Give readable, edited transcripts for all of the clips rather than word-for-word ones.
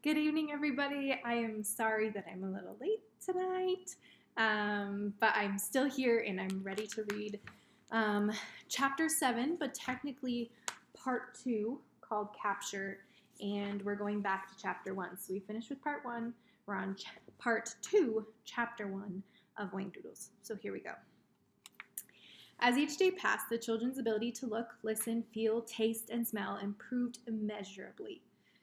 Good evening, everybody. I am sorry that I'm a little late tonight, but I'm still here and I'm ready to read chapter 7, but technically part 2 called Capture, and we're going back to chapter 1. So we finished with part 1. We're on part 2, chapter 1 of Whangdoodles. So here we go. As each day passed, the children's ability to look, listen, feel, taste, and smell improved immeasurably.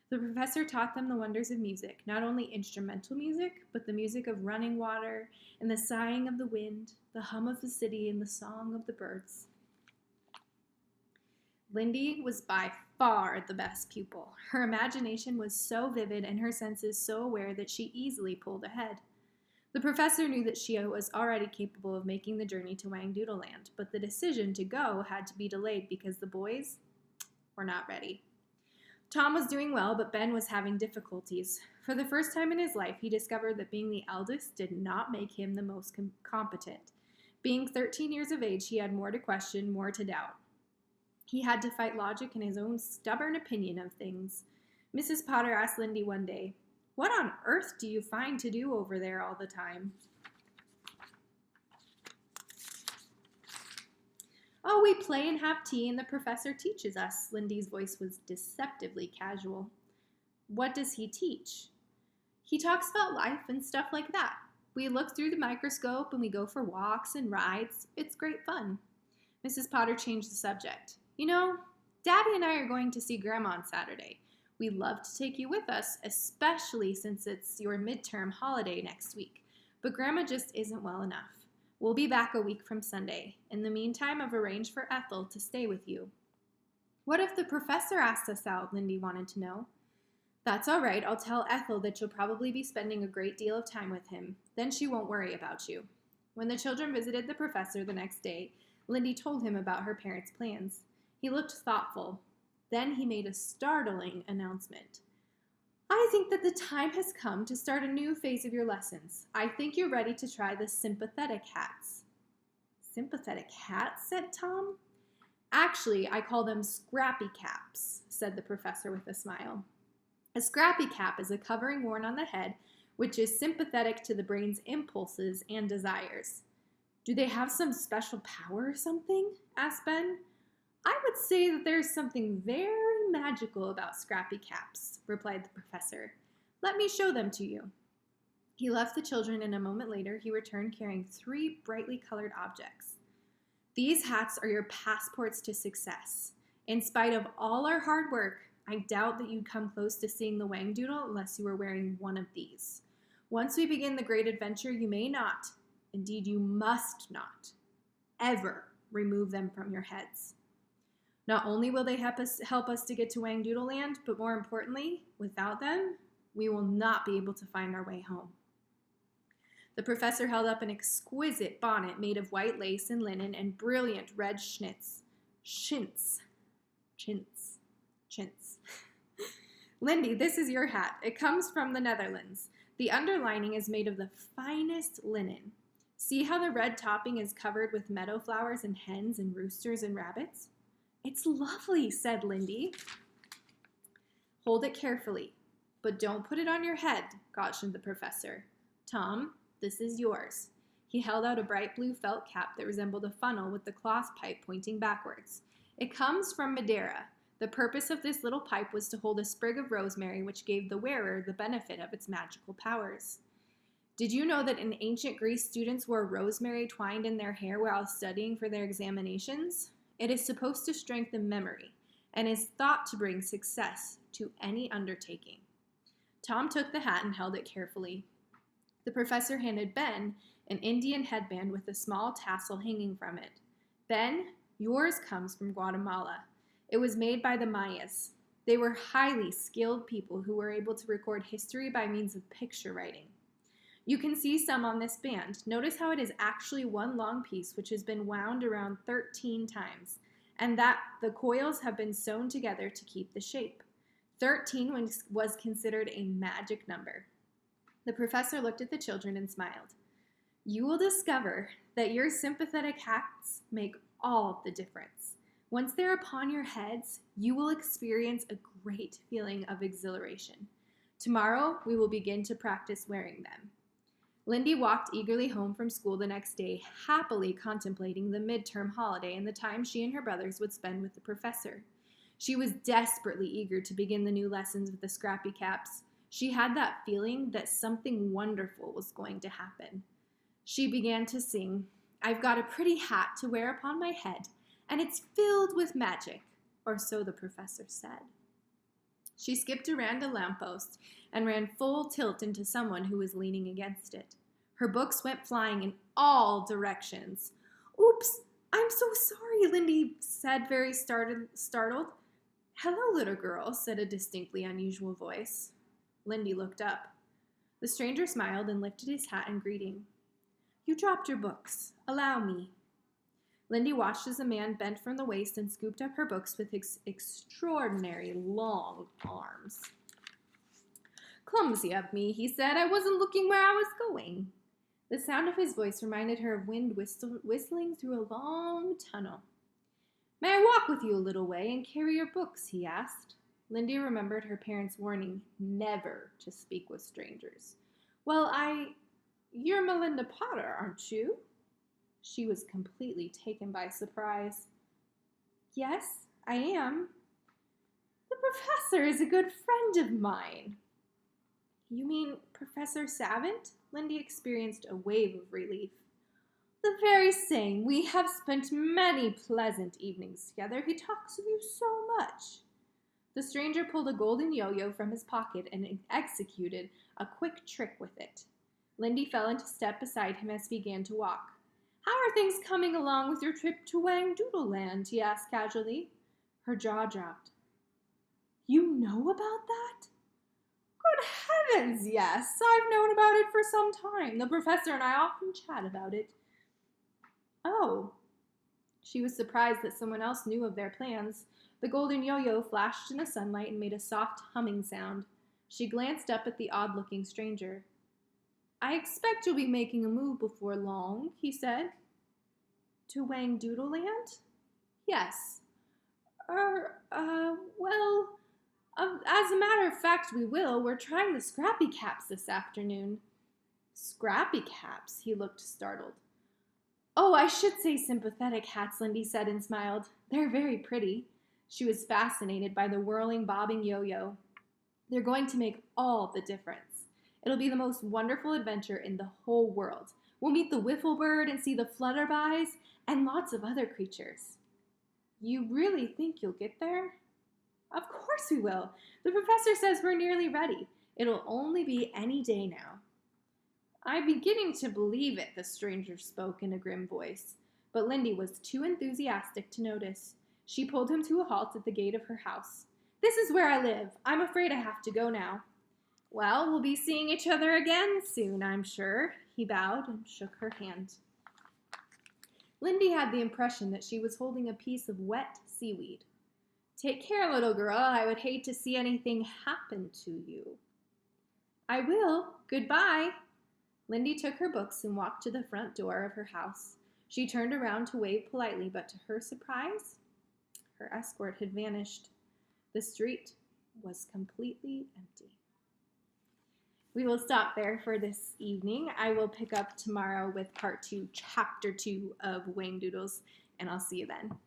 The professor taught them the wonders of music, not only instrumental music, but the music of running water and the sighing of the wind, the hum of the city and the song of the birds. Lindy was by far the best pupil. Her imagination was so vivid and her senses so aware that she easily pulled ahead. The professor knew that she was already capable of making the journey to Whangdoodle Land, but the decision to go had to be delayed because the boys were not ready. Tom was doing well, but Ben was having difficulties. For the first time in his life, he discovered that being the eldest did not make him the most competent. Being 13 years of age, he had more to question, more to doubt. He had to fight logic and his own stubborn opinion of things. Mrs. Potter asked Lindy one day, "What on earth do you find to do over there all the time?" "Oh, we play and have tea and the professor teaches us." Lindy's voice was deceptively casual. "What does he teach?" "He talks about life and stuff like that. We look through the microscope and we go for walks and rides. It's great fun." Mrs. Potter changed the subject. "You know, Daddy and I are going to see Grandma on Saturday. We'd love to take you with us, especially since it's your midterm holiday next week. But Grandma just isn't well enough. We'll be back a week from Sunday. In the meantime, I've arranged for Ethel to stay with you." "What if the professor asks us out?" Lindy wanted to know. "That's all right. I'll tell Ethel that you'll probably be spending a great deal of time with him. Then she won't worry about you." When the children visited the professor the next day, Lindy told him about her parents' plans. He looked thoughtful. Then he made a startling announcement. "I think that the time has come to start a new phase of your lessons. I think you're ready to try the sympathetic hats." "Sympathetic hats?" said Tom. "Actually, I call them scrappy caps," said the professor with a smile. A scrappy cap is a covering worn on the head which is sympathetic to the brain's impulses and desires. "Do they have some special power or something?" asked Ben. "I would say that there's something very magical about scrappy caps," replied the professor. "Let me show them to you." He left the children and a moment later he returned carrying 3 brightly colored objects. "These hats are your passports to success. In spite of all our hard work, I doubt that you'd come close to seeing the Whangdoodle unless you were wearing one of these. Once we begin the great adventure, you may not, indeed you must not, ever remove them from your heads. Not only will they help us to get to Whangdoodle Land, but more importantly, without them, we will not be able to find our way home." The professor held up an exquisite bonnet made of white lace and linen and brilliant red chintz. "Lindy, this is your hat. It comes from the Netherlands. The underlining is made of the finest linen. See how the red topping is covered with meadow flowers and hens and roosters and rabbits?" "It's lovely," said Lindy. "Hold it carefully, but don't put it on your head," cautioned the professor. "Tom, this is yours." He held out a bright blue felt cap that resembled a funnel with the cloth pipe pointing backwards. "It comes from Madeira. The purpose of this little pipe was to hold a sprig of rosemary which gave the wearer the benefit of its magical powers. Did you know that in ancient Greece students wore rosemary twined in their hair while studying for their examinations? It is supposed to strengthen memory and is thought to bring success to any undertaking." Tom took the hat and held it carefully. The professor handed Ben an Indian headband with a small tassel hanging from it. "Ben, yours comes from Guatemala. It was made by the Mayas. They were highly skilled people who were able to record history by means of picture writing. You can see some on this band. Notice how it is actually one long piece which has been wound around 13 times, and that the coils have been sewn together to keep the shape. 13 was considered a magic number." The professor looked at the children and smiled. "You will discover that your sympathetic hats make all the difference. Once they're upon your heads, you will experience a great feeling of exhilaration. Tomorrow, we will begin to practice wearing them. Lindy walked eagerly home from school the next day, happily contemplating the midterm holiday and the time she and her brothers would spend with the professor. She was desperately eager to begin the new lessons with the Scrappy Caps. She had that feeling that something wonderful was going to happen. She began to sing, "I've got a pretty hat to wear upon my head, and it's filled with magic," or so the professor said. She skipped around a lamppost and ran full tilt into someone who was leaning against it. Her books went flying in all directions. "Oops, I'm so sorry," Lindy said, very startled. "Hello, little girl," said a distinctly unusual voice. Lindy looked up. The stranger smiled and lifted his hat in greeting. "You dropped your books. Allow me." Lindy watched as the man bent from the waist and scooped up her books with extraordinary long arms. "Clumsy of me," he said. "I wasn't looking where I was going." The sound of his voice reminded her of wind whistling through a long tunnel. "May I walk with you a little way and carry your books?" he asked. Lindy remembered her parents' warning never to speak with strangers. "Well, you're Melinda Potter, aren't you?" She was completely taken by surprise. "Yes, I am." "The professor is a good friend of mine." "You mean Professor Savant?" Lindy experienced a wave of relief. "The very same. We have spent many pleasant evenings together. He talks of you so much." The stranger pulled a golden yo-yo from his pocket and executed a quick trick with it. Lindy fell into step beside him as he began to walk. "How are things coming along with your trip to Whangdoodleland?" he asked casually. Her jaw dropped. "You know about that?" "Good heavens, yes. I've known about it for some time. The professor and I often chat about it." "Oh." She was surprised that someone else knew of their plans. The golden yo-yo flashed in the sunlight and made a soft humming sound. She glanced up at the odd-looking stranger. "I expect you'll be making a move before long," he said. "To Whangdoodleland?" "Yes." Well, as a matter of fact, we will. We're trying the Scrappy Caps this afternoon." "Scrappy Caps?" He looked startled. "Oh, I should say sympathetic hats," Lindy said and smiled. "They're very pretty." She was fascinated by the whirling, bobbing yo-yo. "They're going to make all the difference. It'll be the most wonderful adventure in the whole world. We'll meet the wiffle bird and see the flutterbys and lots of other creatures." "You really think you'll get there?" "Of course we will. The professor says we're nearly ready. It'll only be any day now." "I'm beginning to believe it," the stranger spoke in a grim voice. But Lindy was too enthusiastic to notice. She pulled him to a halt at the gate of her house. "This is where I live. I'm afraid I have to go now." "Well, we'll be seeing each other again soon, I'm sure." He bowed and shook her hand. Lindy had the impression that she was holding a piece of wet seaweed. "Take care, little girl. I would hate to see anything happen to you." "I will. Goodbye." Lindy took her books and walked to the front door of her house. She turned around to wave politely, but to her surprise, her escort had vanished. The street was completely empty. We will stop there for this evening. I will pick up tomorrow with part 2, chapter 2 of Whangdoodles, and I'll see you then.